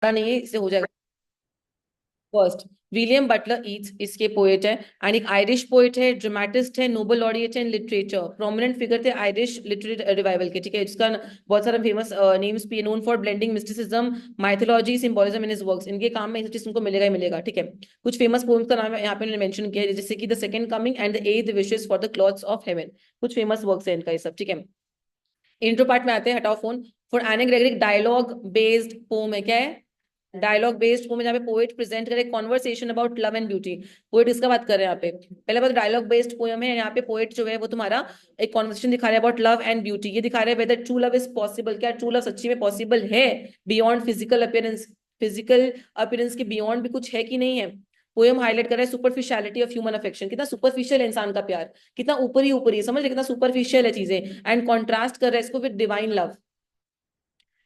नहीं है, इससे हो जाएगा। फर्स्ट, विलियम बटलर ईट्स इसके पोएट है, एंड एक आयरिश पोएट है, ड्रामेटिस्ट है, नोबल लॉरिएट है इन लिटरेचर, प्रोमिनेंट फिगर थे आयरिश लिटरेरी रिवाइवल के, ठीक है, जिसका बहुत सारा फेमस नेम्स भी, known for blending mysticism, mythology, symbolism in his works, इनके काम में चीज तुमको मिलेगा ही मिलेगा, ठीक है। कुछ फेमस पोएम्स का नाम है यहाँ पे मैंने मेंशन किया है, जैसे कि the second coming and the eighth wishes for the clothes of haven, कुछ फेमस वर्क्स है इनका ये सब, ठीक है। इंट्रो पार्ट में आते हैं, हटाओ phone. For Anne Gregory dialogue based poem है, क्या है? डायलॉग बेस्ड पोम, जहाँ पे पोएट प्रेजेंट करे conversation about love and beauty. Poet इसका बात कर रहे हैं यहाँ पे, पहले बात डायलॉग बेस्ड पोएम है, यहाँ पे पोएट जो है वो तुम्हारा एक कॉन्वर्सेशन दिखा रहा है अबाउट लव एंड ब्यूटी, ये दिखा रहे हैं weather true love is possible, क्या ट्रू लव सच्ची में पॉसिबल है, beyond physical appearance, physical appearance के बियॉन्ड भी कुछ है कि नहीं है। पोएम हाईलाइट कर रहा है सुपरफिशियलिटी ऑफ ह्यूमन अफेक्शन, कितना सुपरफिशियल है इंसान का प्यार, कितना ऊपरी ऊपरी, समझ रहे कितना सुपरफिशियल है चीजें, एंड कॉन्ट्रास्ट कर रहा है इसको with divine love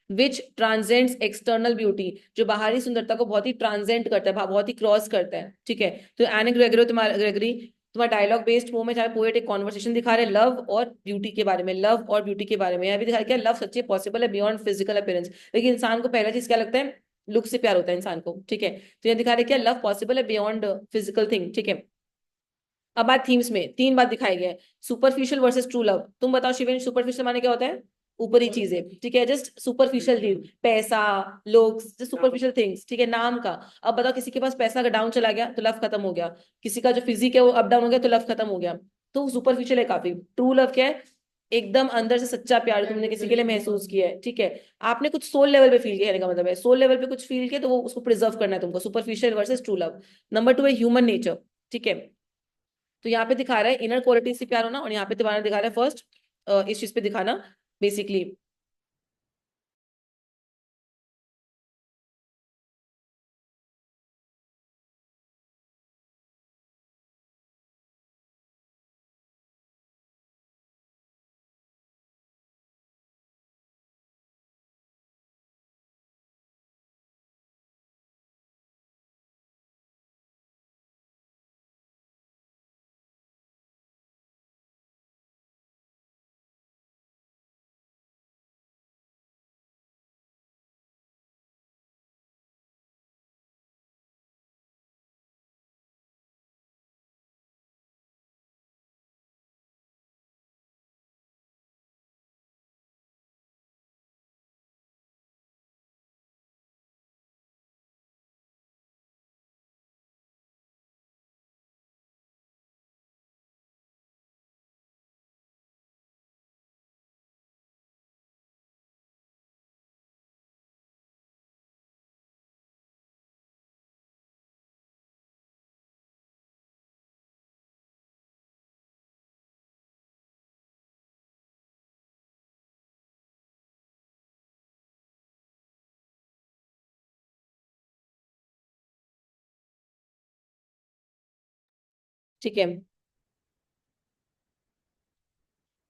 which transcends external beauty, जो बाहरी सुंदरता को बहुत ही ट्रांसेंड करता है, बहुत ही क्रॉस करता है, ठीक है। तो एने ग्रेगरी तुम्हारा ग्रेगरी तुम्हारा डायलॉग बेस्ड पोम है, जहाँ पोएट एक कॉन्वर्सेशन दिखा रहे हैं लव और ब्यूटी के बारे में, लव और ब्यूटी के बारे में, यहाँ भी दिखा क्या लव सच्ची पॉसिबल है बियॉन्ड फिजिकल अपीयरेंस, लेकिन इंसान को पहला चीज क्या लगता है, लुक से प्यार होता है इंसान को, ठीक है। तो ये दिखा रहे क्या लव पॉसिबल है बियॉन्ड फिजिकल थिंग, ठीक है। अब बात थीम्स में, तीन बात दिखाई गई है, सुपरफिशियल वर्सेस ट्रू लव। तुम बताओ शिवेन, सुपरफिशियल माने क्या होता है? ऊपरी चीजें, ठीक है, जस्ट सुपरफिशियल थिंग, पैसा, लुक्स, जस्ट सुपरफिशियल थिंग्स, ठीक है, नाम का। अब बताओ किसी के पास पैसा अगर डाउन चला गया तो लव खत्म हो गया, किसी का जो फिजिक है वो अप डाउन हो गया तो लव खत्म हो गया, तो सुपरफिशियल है काफी। ट्रू लव क्या है? एकदम अंदर से सच्चा प्यार तुमने किसी के लिए महसूस किया है, ठीक है, आपने कुछ सोल लेवल पे फील किया, कहने का मतलब है सोल लेवल पे कुछ फील किया तो वो उसको प्रिजर्व करना है तुमको, superficial versus true love. Number two है ह्यूमन नेचर, ठीक है। तो यहाँ पे दिखा रहा है इनर क्वालिटी से प्यार होना, और यहाँ पे तुम्हारा दिखा रहा है फर्स्ट इस चीज पे दिखाना बेसिकली। ठीक है,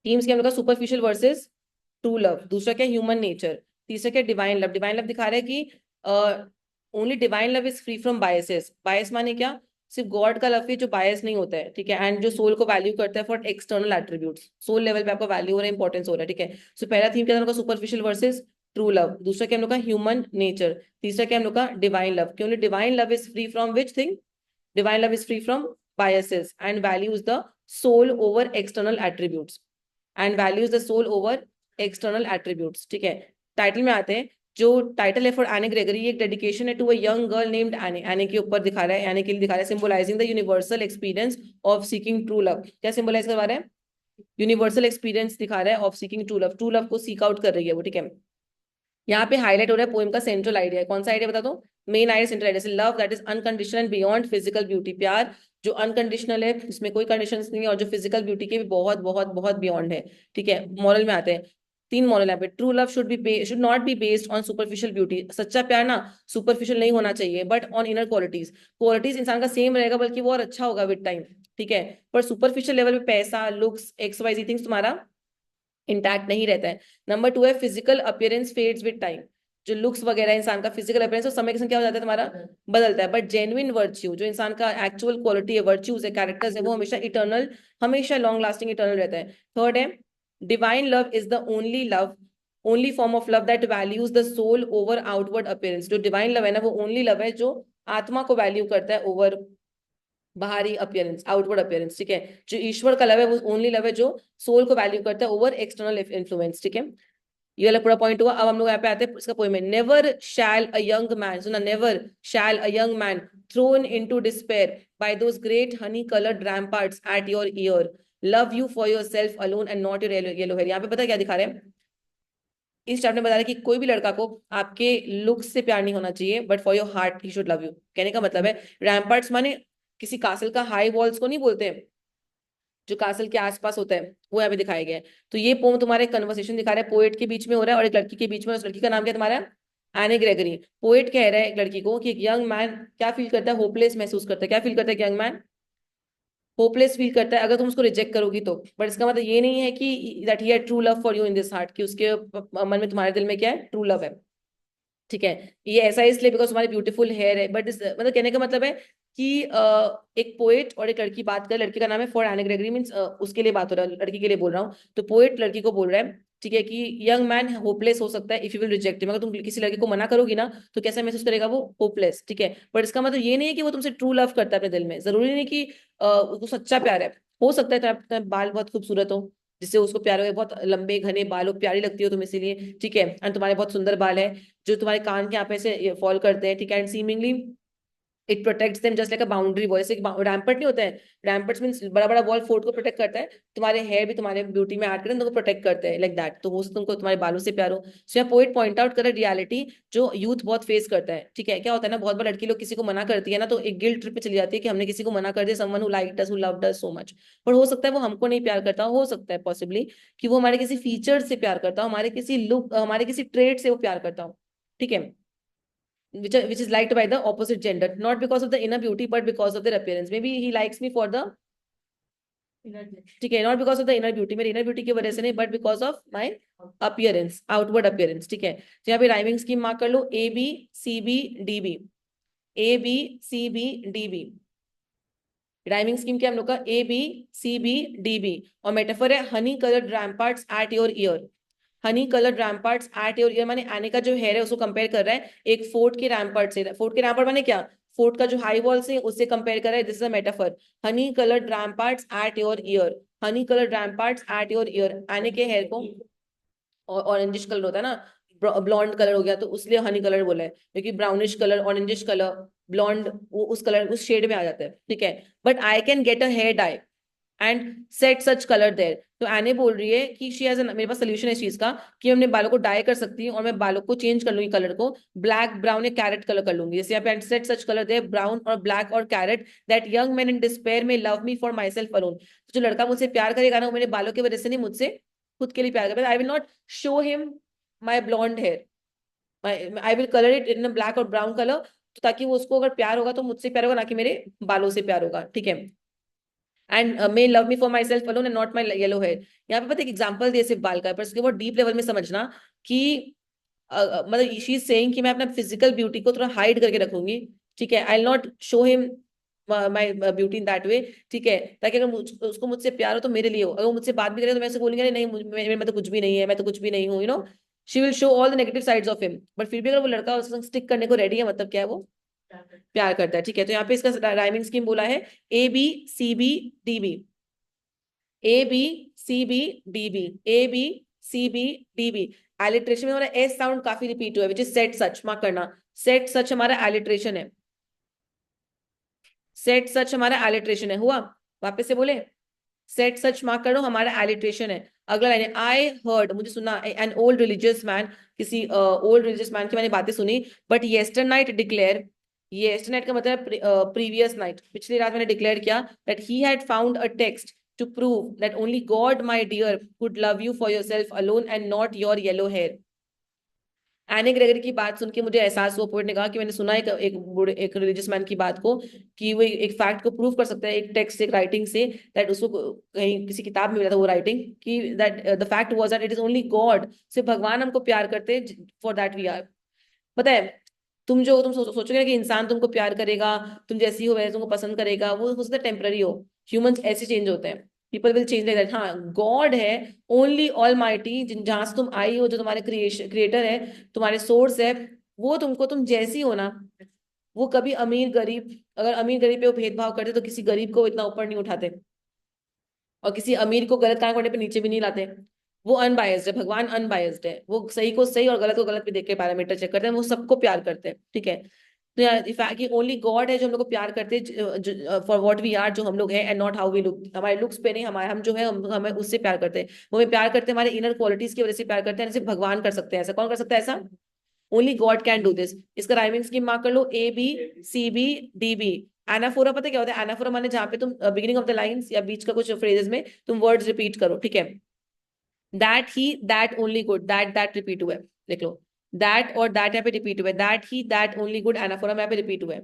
टीम्स के हम लोग का सुपरफिशियल वर्सेस ट्रू लव, दूसरा क्या ह्यूमन नेचर, तीसरा क्या डिवाइन लव। डिवाइन लव दिखा रहा है कि only divine love is free from biases, bias माने क्या, सिर्फ गॉड का लव है जो बायस नहीं होता है, ठीक है, एंड जो सोल को वैल्यू करता है for external attributes, soul level पे आपका वैल्यू हो रहा है, इंपॉर्टेंस हो रहा है, ठीक है। सो पहला थीम क्या था हम लोग का, सुपरफिशियल वर्सेस ट्रू लव, दूसरा क्या हम लोग का ह्यूमन नेचर, तीसरा क्या हम लोग का डिवाइन लव, कि only divine love is free from which thing, divine love is free from biases and values the soul over external attributes, and values the soul over external attributes, ठीक है। Title में आते हैं, जो title है for एने Gregory, एक dedication है to a young girl named Anne, Anne के ऊपर दिखा रहा है, एने के लिए दिखा रहा है symbolising the universal experience of seeking true love, क्या सिंबलाइज करवा रहा है, यूनिवर्सल एक्सपीरियंस दिखा रहा है of seeking true love, true love को सीक आउट कर रही है वो, ठीक है। यहाँ पे हाईलाइट हो रहा है पोएम का सेंट्रल आइडिया, कौन सा आइडिया बता दो, मेन आइडिया सेंट्रल आइडिया से, love that is unconditional and beyond physical beauty, प्यार जो अनकंडीशनल है, इसमें कोई कंडीशंस नहीं है, और जो फिजिकल ब्यूटी के भी बहुत बहुत बहुत बियॉन्ड है, ठीक है। मॉरल में आते हैं, तीन मॉरल यहाँ पे, true love should not be based on superficial beauty, सच्चा प्यार ना सुपरफिशियल नहीं होना चाहिए, but on inner qualities, qualities इंसान का सेम रहेगा बल्कि वो और अच्छा होगा विद टाइम, ठीक है। पर सुपरफिशियल लेवल पे पैसा, लुक्स, एक्स वाई जी थिंग्स तुम्हारा इंटैक्ट नहीं रहता है। नंबर टू है physical appearance fades with time, जो लुक्स वगैरह इंसान का फिजिकल अपीयरेंस वो समय के संग क्या हो जाता है तुम्हारा, बदलता है, बट जेन्युइन वर्च्यू जो इंसान का एक्चुअल क्वालिटी है, वर्च्यूज है, कैरेक्टर्स है, वो हमेशा इटर्नल, हमेशा लॉन्ग लास्टिंग इटर्नल रहता है। थर्ड है divine love is the only love only form of love that values the soul over outward appearance. जो डिवाइन लव है ना वो ओनली लव है जो आत्मा को वैल्यू करता है ओवर बाहरी अपीयरेंस, आउटवर्ड अपीयरेंस, ठीक है। जो ईश्वर का लव है वो ओनली लव है जो सोल को वैल्यू करता है ओवर एक्सटर्नल इन्फ्लुएंस, ठीक है। ये वाला पूरा पॉइंट हुआ। अब हम लोग यहाँ पे आते हैं इसका पोएम में। Never shall a young man, सुना, never shall a young man thrown into despair by those great honey coloured ramparts at your ear love you for yourself alone and not your yellow hair. यहाँ पे पता है क्या दिखा रहे हैं इस चैप्टर में? बता रहे हैं कि कोई भी लड़का को आपके लुक्स से प्यार नहीं होना चाहिए, but for your heart he should love you. कहने का मतलब है रैम्पार्ट्स माने किसी कासल का हाई वॉल्स को नहीं बोलते हैं, जो कासल के आसपास होता है वो यहाँ पे दिखाया गया है। तो ये पोम तुम्हारे कन्वर्सेशन दिखा रहा है, पोएट के बीच में हो रहा है और एक लड़की के बीच में। उस लड़की का नाम क्या है तुम्हारा? एने ग्रेगरी। पोएट कह रहा है एक लड़की को कि एक यंग मैन क्या फील करता है, होपलेस महसूस करता है। क्या फील करता है यंग मैन? होपलेस फील करता है अगर तुम उसको रिजेक्ट करोगी तो। बट इसका मतलब ये नहीं है कि that he had true love for you in this heart, कि उसके मन में तुम्हारे दिल में क्या है, ट्रू लव है, ठीक है। ये ऐसा है इसलिए बिकॉज तुम्हारी ब्यूटीफुल हेयर है। बट इस मतलब कहने का मतलब है कि एक पोएट और एक लड़की बात कर, लड़की का नाम है फॉर एने ग्रेगरी, मीन्स उसके लिए बात हो रहा है, लड़की के लिए बोल रहा हूँ। तो पोएट लड़की को बोल रहा है, ठीक है, कि यंग मैन होपलेस हो सकता है if you will reject him. अगर तुम किसी लड़के को मना करोगी ना तो कैसा महसूस करेगा वो? होपलेस, ठीक है। बट इसका मतलब ये नहीं है कि वो तुमसे ट्रू लव करता है अपने दिल में। जरूरी नहीं कि उसको सच्चा प्यार है। हो सकता है तुम्हारे बाल बहुत खूबसूरत हो जिससे उसको प्यार हो, बहुत लंबे घने बाल हो, प्यारी लगती हो तुम इसीलिए, ठीक है। एंड तुम्हारे बहुत सुंदर बाल है जो तुम्हारे कान के यहाँ पे से फॉल करते हैं, ठीक है। And seemingly it protects them just like a boundary wall. जैसे रैम्पर्ट नहीं होता है, रैम्पर्ट्स मींस बड़ा बड़ा वॉल फोर्ट को प्रोटेक्ट करता है, तुम्हारे हेयर भी तुम्हारे ब्यूटी में ऐड करते हैं, तुमको प्रोटेक्ट करते हैं लाइक दैट। तो हो सकता है तुमको तुम्हारे बालों से प्यार हो। सो यहाँ पोइट पॉइंट आउट कर रियलिटी जो यूथ बहुत फेस करता है, ठीक है। क्या होता है ना, बहुत बार लड़की लोग किसी को मना करती है ना तो एक गिल्ट ट्रिप पे चली जाती है कि हमने किसी को मना कर दिया, someone who liked us, who loved us so much. पर हो सकता है वो हमको नहीं प्यार करता, हो सकता है पॉसिबली कि वो हमारे किसी फीचर से प्यार करता हो, हमारे किसी लुक, हमारे किसी ट्रेट से वो प्यार करता हो, ठीक है, which is liked by the opposite gender, not because of the inner beauty but because of their appearance. Maybe he likes me for the, ठीक है, not because of the inner beauty, मेरी इनर ब्यूटी की वजह से नहीं, but because of my appearance, outward appearance, ठीक है। तो यहाँ पे राइमिंग स्कीम मार्क कर लो, A B C B D B, A B C B D B. Rhyming scheme क्या हम लोग का? A B C B D B. और मेटाफर है honey coloured ramparts at your ear. Honey coloured ramparts at your year माने आने का जो हेयर है उसको कंपेयर कर रहा है एक फोर्ट के रैम्पार्ट से। फोर्ट के रैम्पार्ट माने क्या? फोर्ट का जो हाई वॉल से उससे कंपेयर कर रहा है। This is a metaphor. Honey coloured ramparts at your ear, honey coloured ramparts at your ear. आने के हेयर को ऑरेंजिश कलर होता है ना, ब्लॉन्ड कलर हो गया तो उसलिए हनी कलर बोला है, क्योंकि brownish colour, orangish colour, blonde, वो उस कलर उस शेड में आ जाता है, ठीक है। But I can get a hair dye and set such colour there. तो एने बोल रही है कि शी हैज, मेरे पास सोल्यूशन है इस चीज का कि मैं अपने बालों को डाई कर सकती हूँ और मैं बालों को चेंज कर लूंगी कलर को, ब्लैक ब्राउन या कैरेट कलर कर लूंगी। जैसे यहाँ पे set such colour there, brown और ब्लैक और carrot, that young man in despair में love me for myself alone. जो लड़का मुझसे प्यार करेगा ना वो मेरे बालों की वजह से नहीं, मुझसे खुद के लिए प्यार करेगा। I will not show him my blonde hair, I will colour it in black और ब्राउन कलर, तो ताकि वो उसको अगर प्यार होगा तो मुझसे प्यार होगा ना कि मेरे बालों से प्यार होगा, ठीक है। And may love me for myself alone and not my yellow hair. यहाँ पे पता है एक एग्जाम्पल दिए सिर्फ बाल का, पर उसके बहुत डीप लेवल में समझना कि मतलब शी इज सेइंग कि मैं अपना फिजिकल ब्यूटी को थोड़ा हाइड करके रखूंगी, ठीक है। आई will not show him my beauty in that way, ठीक है, ताकि अगर उसको मुझसे प्यार हो तो मेरे लिए हो। अगर वो मुझसे बात भी करे तो मैं ऐसे बोलूंगी अरे नहीं मैं तो कुछ भी नहीं है, मैं तो कुछ भी नहीं हूँ, you know. She will show all the negative sides of him, but फिर भी अगर वो लड़का उसके संग स्टिक करने को रेडी है, मतलब क्या है, वो प्यार करता है, ठीक है। तो यहाँ पे इसका राइमिंग स्कीम बोला है A B C B D B, A B C B D B, A B C B D B. Alliteration में हमारा एस साउंड काफी रिपीट हुआ है, which is set such, mark करना। सेट सच हमारा alliteration है, सेट सच हमारा alliteration है, हुआ? वापस से बोले, सेट सच मार्क करो, हमारा एलिट्रेशन है। अगला लाइन है आई हर्ड, मुझे सुना, एन ओल्ड रिलीजियस मैन, किसी ओल्ड रिलीजियस मैन की मैंने बातें सुनी, but yesternight declare, yesternight का मतलब प्रीवियस नाइट, पिछली रात मैंने डिक्लेयर किया that he had found a text to prove that only God my dear could love you for yourself alone and not your yellow hair. Anne Gregory की बात सुन के मुझे एहसास हुआ, पोएट ने कहा कि मैंने सुना एक बूढ़े एक रिलीजियस मैन की बात को कि वो एक फैक्ट को प्रूव कर सकता है एक टेक्स्ट, एक राइटिंग से, दैट उसको कहीं किसी किताब में मिला था वो राइटिंग, कि that the fact was that it is only God, सिर्फ भगवान हमको प्यार करते हैं, फॉर दैट वी आर। पता है, तुम सोचोगे ना कि इंसान तुमको प्यार करेगा, तुम जैसी हो वैसे तुमको पसंद करेगा, वो हो सकता है टेम्पररी हो, ह्यूमंस ऐसे चेंज होते हैं, people will change like that. हाँ, गॉड है ओनली ऑल माइटी, जहां से तुम आई हो, जो तुम्हारे क्रिएटर है, तुम्हारे सोर्स है, वो तुमको, तुम जैसी हो ना, वो कभी अमीर गरीब, अगर अमीर गरीब पे वो भेदभाव करते तो किसी गरीब को इतना ऊपर नहीं उठाते, और किसी अमीर को गलत काम करने पे नीचे भी नहीं लाते। वो अनबायस्ड है, भगवान अनबायस्ड है, वो सही को सही और गलत को गलत भी देख के पैरामीटर चेक करते हैं, वो सबको प्यार करते हैं, ठीक है। तो यार इफैक्ट कि ओनली गॉड है जो हम लोग को प्यार करते हैं फॉर व्हाट वी आर, जो हम लोग हैं, and not how we look, हमारे लुक्स पे नहीं, हमारे हम जो है हमें उससे प्यार करते हैं, वो हमें प्यार करते हैं हमारे इनर क्वालिटीज की वजह से प्यार करते हैं, सिर्फ भगवान कर सकते हैं ऐसा। कौन कर सकता है ऐसा? Only God can do this. इसका राइमिंग स्कीम मार्क कर लो, ABCBDB। एनाफोरा पता है क्या होता है? एनाफोरा माने जहाँ पे तुम बिगिनिंग ऑफ द लाइंस या बीच का कुछ फ्रेजेस में तुम वर्ड्स रिपीट करो, ठीक है। That he, that only good, that repeat हुआ है, देख लो। दैट और दैट यहाँ पे रिपीट हुआ है, that he, that only good, anaphora में यहाँ पे रिपीट हुआ है,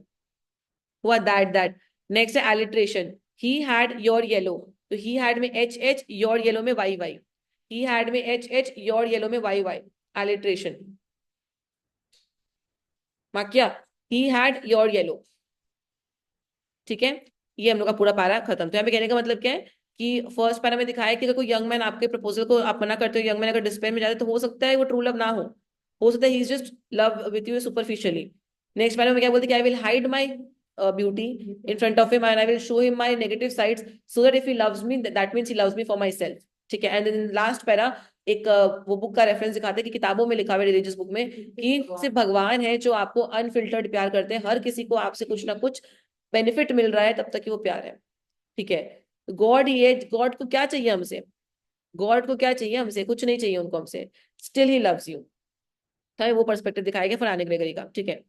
हुआ दैट। नेक्स्ट है alliteration, he had your yellow, तो ही हैड में HH, योर येलो में YY, ही हैड में HH, योर येलो में YY, एलिट्रेशन। मार्क किया? ही हैड योर येलो, ठीक है। ये हम लोग का पूरा पैरा खत्म। तो यहाँ पे कहने का मतलब क्या है कि फर्स्ट पैरा में दिखाया कि अगर कोई यंग मैन आपके प्रपोजल को आप मना करते हो, यंग मैन अगर डिस्पेयर में जाते तो हो सकता है वो ट्रू लव ना हो सकता है he is just love with you superficially. Next para में क्या बोलते हैं कि I will hide my beauty in front of him and I will show him my negative sides so that if he loves me that means he loves me for my self, ठीक है। And then last para एक वो book का reference दिखाते हैं कि किताबों में लिखा हुआ है, रिलीजियस बुक में, कि सिर्फ भगवान है जो आपको अनफिल्टर्ड प्यार करते हैं, हर किसी को आपसे कुछ ना कुछ बेनिफिट मिल रहा है तब तक कि वो प्यार है, ठीक है। गॉड ही है, गॉड को क्या चाहिए हमसे? गॉड को क्या चाहिए हमसे? कुछ नहीं चाहिए उनको हमसे, स्टिल ही लव्स यू। वो पर्सपेक्टिव दिखाया गया फरहान ग्रेगरी का, ठीक है।